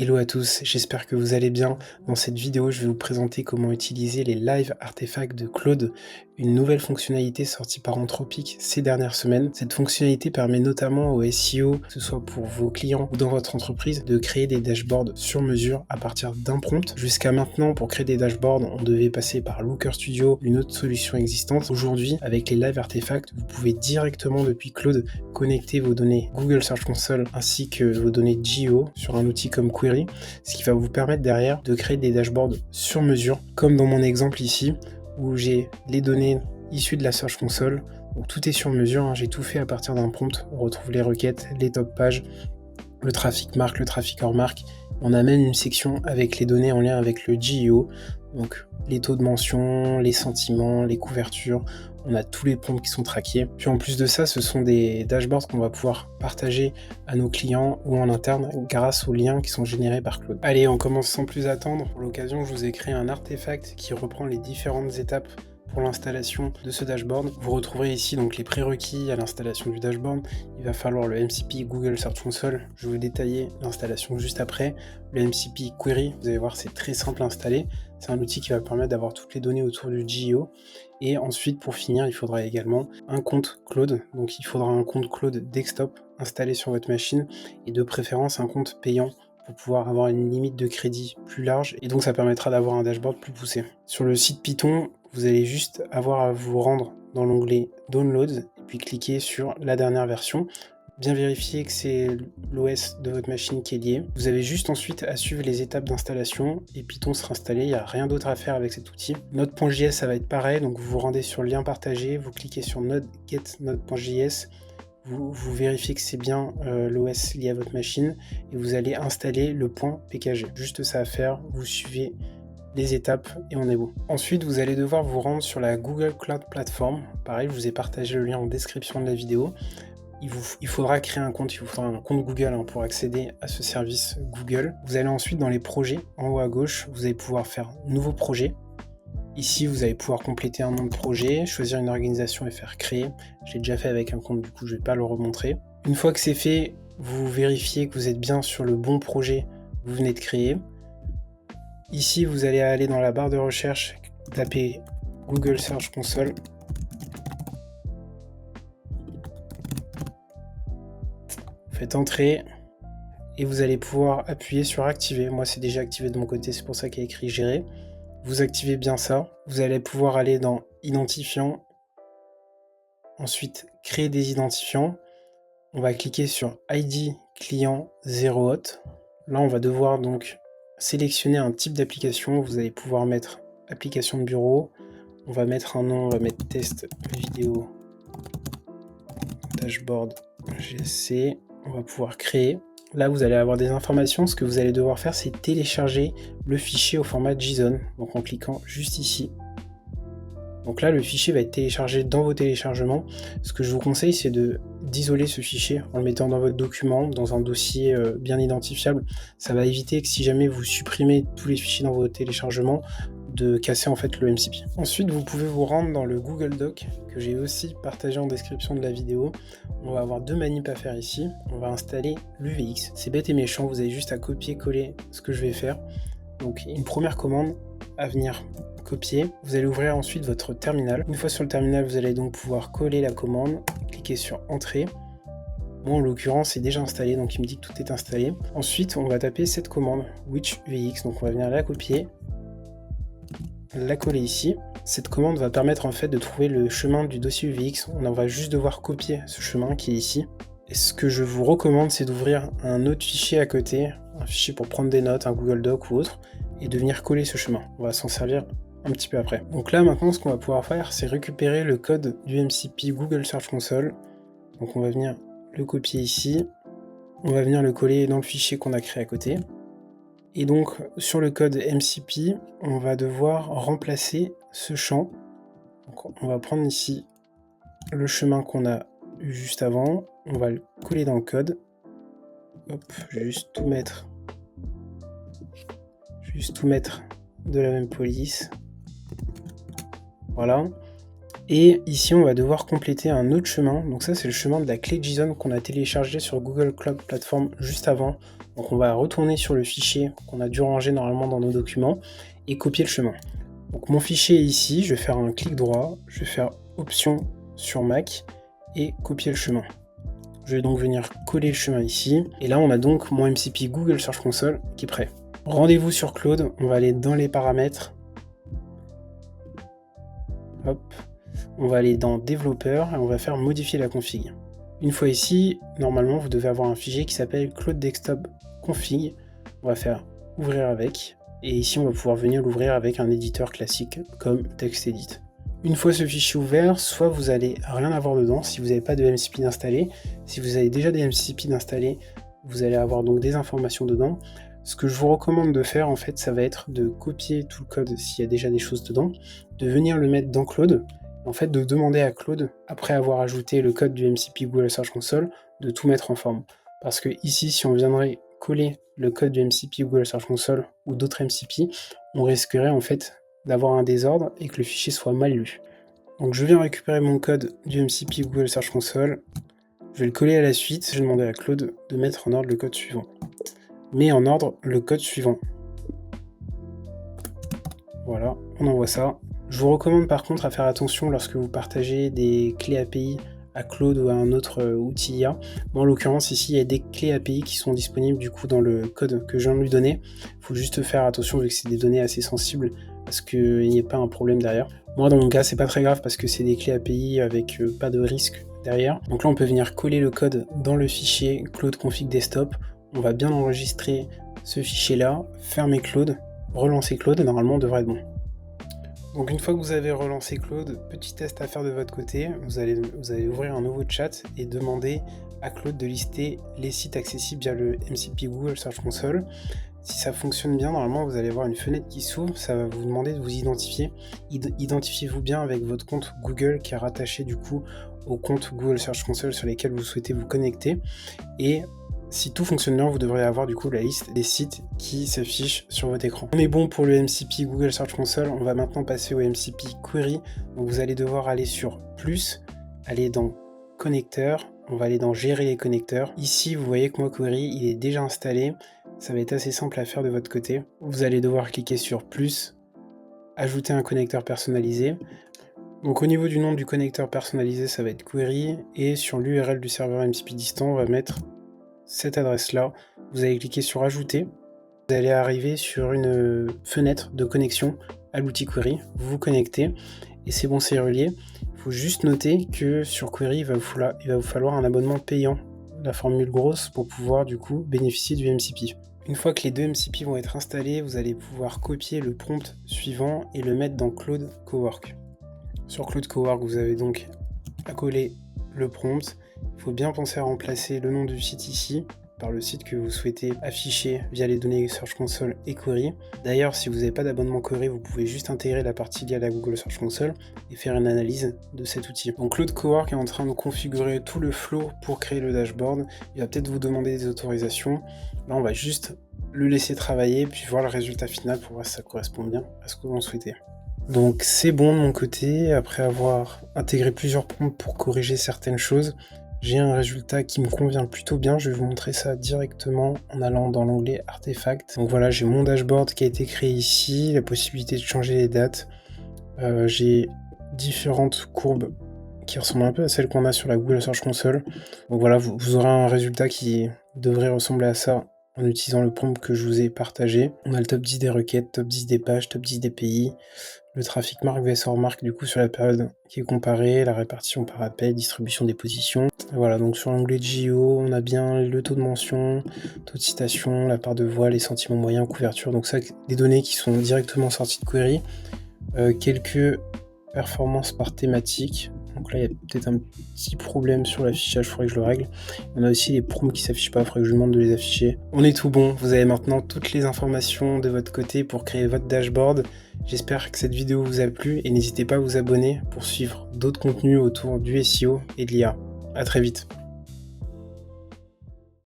Hello à tous, j'espère que vous allez bien. Dans cette vidéo, je vais vous présenter comment utiliser les Live Artefacts de Claude, une nouvelle fonctionnalité sortie par Anthropic ces dernières semaines. Cette fonctionnalité permet notamment au SEO, que ce soit pour vos clients ou dans votre entreprise, de créer des dashboards sur mesure à partir d'un prompt. Jusqu'à maintenant, pour créer des dashboards, on devait passer par Looker Studio, une autre solution existante. Aujourd'hui, avec les Live Artefacts, vous pouvez directement depuis Claude connecter vos données Google Search Console ainsi que vos données Geo sur un outil comme Query, ce qui va vous permettre derrière de créer des dashboards sur mesure, comme dans mon exemple ici, où j'ai les données issues de la Search Console. Donc tout est sur mesure, hein, j'ai tout fait à partir d'un prompt. On retrouve les requêtes, les top pages, le trafic marque, le trafic hors marque. On a même une section avec les données en lien avec le GEO, donc les taux de mention, les sentiments, les couvertures. On a tous les prompts qui sont traqués. Puis en plus de ça, ce sont des dashboards qu'on va pouvoir partager à nos clients ou en interne grâce aux liens qui sont générés par Claude. Allez, on commence sans plus attendre. Pour l'occasion, je vous ai créé un artefact qui reprend les différentes étapes pour l'installation de ce dashboard. Vous retrouverez ici donc les prérequis à l'installation du dashboard. Il va falloir le MCP Google Search Console. Je vais vous détailler l'installation juste après. Le MCP Query, vous allez voir, c'est très simple à installer. C'est un outil qui va permettre d'avoir toutes les données autour du GEO. Et ensuite, pour finir, il faudra également un compte Claude. Donc il faudra un compte Claude Desktop installé sur votre machine et de préférence un compte payant pour pouvoir avoir une limite de crédit plus large, et donc ça permettra d'avoir un dashboard plus poussé. Sur le site Python, vous allez juste avoir à vous rendre dans l'onglet Downloads et puis cliquer sur la dernière version. Bien vérifier que c'est l'OS de votre machine qui est lié. Vous avez juste ensuite à suivre les étapes d'installation et Python sera installé, il n'y a rien d'autre à faire avec cet outil. Node.js, ça va être pareil, donc vous vous rendez sur le lien partagé, vous cliquez sur Node Get Node.js, vous vérifiez que c'est bien l'OS lié à votre machine et vous allez installer le .pkg. Juste ça à faire, vous suivez les étapes et on est beau. Ensuite, vous allez devoir vous rendre sur la Google Cloud Platform. Pareil, je vous ai partagé le lien en description de la vidéo. Il faudra créer un compte, il vous faudra un compte Google pour accéder à ce service Google. Vous allez ensuite dans les projets, en haut à gauche, vous allez pouvoir faire nouveau projet. Ici, vous allez pouvoir compléter un nom de projet, choisir une organisation et faire créer. Je l'ai déjà fait avec un compte, du coup, je ne vais pas le remontrer. Une fois que c'est fait, vous vérifiez que vous êtes bien sur le bon projet que vous venez de créer. Ici, vous allez aller dans la barre de recherche, taper Google Search Console. Faites entrer et vous allez pouvoir appuyer sur activer. Moi, c'est déjà activé de mon côté, c'est pour ça qu'il y a écrit gérer. Vous activez bien ça. Vous allez pouvoir aller dans identifiant. Ensuite, créer des identifiants. On va cliquer sur ID client 0 hot. Là, on va devoir donc sélectionner un type d'application. Vous allez pouvoir mettre application de bureau. On va mettre un nom, on va mettre test vidéo dashboard GSC. On va pouvoir créer. Là, vous allez avoir des informations. Ce que vous allez devoir faire, c'est télécharger le fichier au format JSON. Donc en cliquant juste ici. Donc là, le fichier va être téléchargé dans vos téléchargements. Ce que je vous conseille, c'est d'isoler ce fichier en le mettant dans votre document, dans un dossier bien identifiable. Ça va éviter que si jamais vous supprimez tous les fichiers dans vos téléchargements, de casser en fait le MCP. Ensuite, vous pouvez vous rendre dans le Google Doc que j'ai aussi partagé en description de la vidéo. On va avoir deux manips à faire ici. On va installer l'UVX. C'est bête et méchant, vous avez juste à copier-coller ce que je vais faire. Donc une première commande à venir copier. Vous allez ouvrir ensuite votre terminal. Une fois sur le terminal, vous allez donc pouvoir coller la commande, cliquer sur Entrée. Moi, en l'occurrence, c'est déjà installé, donc il me dit que tout est installé. Ensuite, on va taper cette commande, which UVX, donc on va venir la copier, la coller ici. Cette commande va permettre en fait de trouver le chemin du dossier UVX. On va juste devoir copier ce chemin qui est ici. Et ce que je vous recommande, c'est d'ouvrir un autre fichier à côté, un fichier pour prendre des notes, un Google Doc ou autre, et de venir coller ce chemin. On va s'en servir un petit peu après. Donc là maintenant, ce qu'on va pouvoir faire, c'est récupérer le code du MCP Google Search Console. Donc on va venir le copier ici. On va venir le coller dans le fichier qu'on a créé à côté. Et donc sur le code MCP, on va devoir remplacer ce champ. Donc, on va prendre ici le chemin qu'on a eu juste avant. On va le coller dans le code. Hop, je vais juste tout mettre de la même police. Voilà. Et ici, on va devoir compléter un autre chemin. Donc ça, c'est le chemin de la clé JSON qu'on a téléchargé sur Google Cloud Platform juste avant. Donc on va retourner sur le fichier qu'on a dû ranger normalement dans nos documents et copier le chemin. Donc mon fichier est ici, je vais faire un clic droit, je vais faire Option sur Mac et copier le chemin. Je vais donc venir coller le chemin ici, et là on a donc mon MCP Google Search Console qui est prêt. Rendez-vous sur Claude, on va aller dans les paramètres. Hop. On va aller dans développeur et on va faire modifier la config. Une fois ici, normalement vous devez avoir un fichier qui s'appelle Claude Desktop Config. On va faire ouvrir avec, et ici on va pouvoir venir l'ouvrir avec un éditeur classique comme TextEdit. Une fois ce fichier ouvert, soit vous allez rien avoir dedans si vous n'avez pas de MCP d'installer. Si vous avez déjà des MCP d'installer, vous allez avoir donc des informations dedans. Ce que je vous recommande de faire en fait, ça va être de copier tout le code s'il y a déjà des choses dedans, de venir le mettre dans Claude, en fait de demander à Claude, après avoir ajouté le code du MCP Google Search Console, de tout mettre en forme. Parce que ici, si on viendrait coller le code du MCP Google Search Console ou d'autres MCP, on risquerait en fait d'avoir un désordre et que le fichier soit mal lu. Donc je viens récupérer mon code du MCP Google Search Console, je vais le coller à la suite, je vais demander à Claude de mettre en ordre le code suivant. Mais en ordre le code suivant. Voilà, on envoie ça. Je vous recommande par contre à faire attention lorsque vous partagez des clés API à Claude ou à un autre outil IA. Moi en l'occurrence ici il y a des clés API qui sont disponibles du coup dans le code que je viens de lui donner. Il faut juste faire attention vu que c'est des données assez sensibles parce qu'il n'y ait pas un problème derrière. Moi dans mon cas c'est pas très grave parce que c'est des clés API avec pas de risque derrière. Donc là on peut venir coller le code dans le fichier Claude config desktop. On va bien enregistrer ce fichier là, fermer Claude, relancer Claude et normalement on devrait être bon. Donc une fois que vous avez relancé Claude, petit test à faire de votre côté, vous allez ouvrir un nouveau chat et demander à Claude de lister les sites accessibles via le MCP Google Search Console. Si ça fonctionne bien, normalement vous allez voir une fenêtre qui s'ouvre, ça va vous demander de vous identifier. Identifiez-vous bien avec votre compte Google qui est rattaché du coup au compte Google Search Console sur lesquels vous souhaitez vous connecter. Et si tout fonctionne bien, vous devrez avoir du coup la liste des sites qui s'affichent sur votre écran. On est bon pour le MCP Google Search Console, on va maintenant passer au MCP Query. Donc vous allez devoir aller sur plus, aller dans connecteurs, on va aller dans gérer les connecteurs. Ici vous voyez que moi Query il est déjà installé, ça va être assez simple à faire de votre côté. Vous allez devoir cliquer sur plus, ajouter un connecteur personnalisé. Donc au niveau du nom du connecteur personnalisé ça va être Query, et sur l'URL du serveur MCP distant on va mettre cette adresse là, vous allez cliquer sur ajouter, vous allez arriver sur une fenêtre de connexion à l'outil Query, vous vous connectez et c'est bon, c'est relié. Il faut juste noter que sur Query il va vous falloir un abonnement payant, la formule grosse, pour pouvoir du coup bénéficier du MCP. Une fois que les deux MCP vont être installés, vous allez pouvoir copier le prompt suivant et le mettre dans Claude Cowork. Sur Claude Cowork vous avez donc à coller le prompt. Il faut bien penser à remplacer le nom du site ici par le site que vous souhaitez afficher via les données Search Console et Query. D'ailleurs, si vous n'avez pas d'abonnement Query, vous pouvez juste intégrer la partie liée à la Google Search Console et faire une analyse de cet outil. Donc Claude Cowork est en train de configurer tout le flow pour créer le dashboard. Il va peut-être vous demander des autorisations. Là, on va juste le laisser travailler puis voir le résultat final pour voir si ça correspond bien à ce que l'on souhaitait. Donc c'est bon de mon côté, après avoir intégré plusieurs prompts pour corriger certaines choses, j'ai un résultat qui me convient plutôt bien. Je vais vous montrer ça directement en allant dans l'onglet Artefacts. Donc voilà, j'ai mon dashboard qui a été créé ici, la possibilité de changer les dates. J'ai différentes courbes qui ressemblent un peu à celles qu'on a sur la Google Search Console. Donc voilà, vous aurez un résultat qui devrait ressembler à ça en utilisant le prompt que je vous ai partagé. On a le top 10 des requêtes, top 10 des pages, top 10 des pays, le trafic marque vs hors marque du coup sur la période qui est comparée, la répartition par appel, distribution des positions. Et voilà, donc sur l'onglet GEO, on a bien le taux de mention, taux de citation, la part de voix, les sentiments moyens, couverture. Donc ça, des données qui sont directement sorties de Query. Quelques performances par thématique. Donc là, il y a peut-être un petit problème sur l'affichage, il faudrait que je le règle. On a aussi les prompts qui ne s'affichent pas, il faudrait que je lui demande de les afficher. On est tout bon, vous avez maintenant toutes les informations de votre côté pour créer votre dashboard. J'espère que cette vidéo vous a plu et n'hésitez pas à vous abonner pour suivre d'autres contenus autour du SEO et de l'IA. A très vite.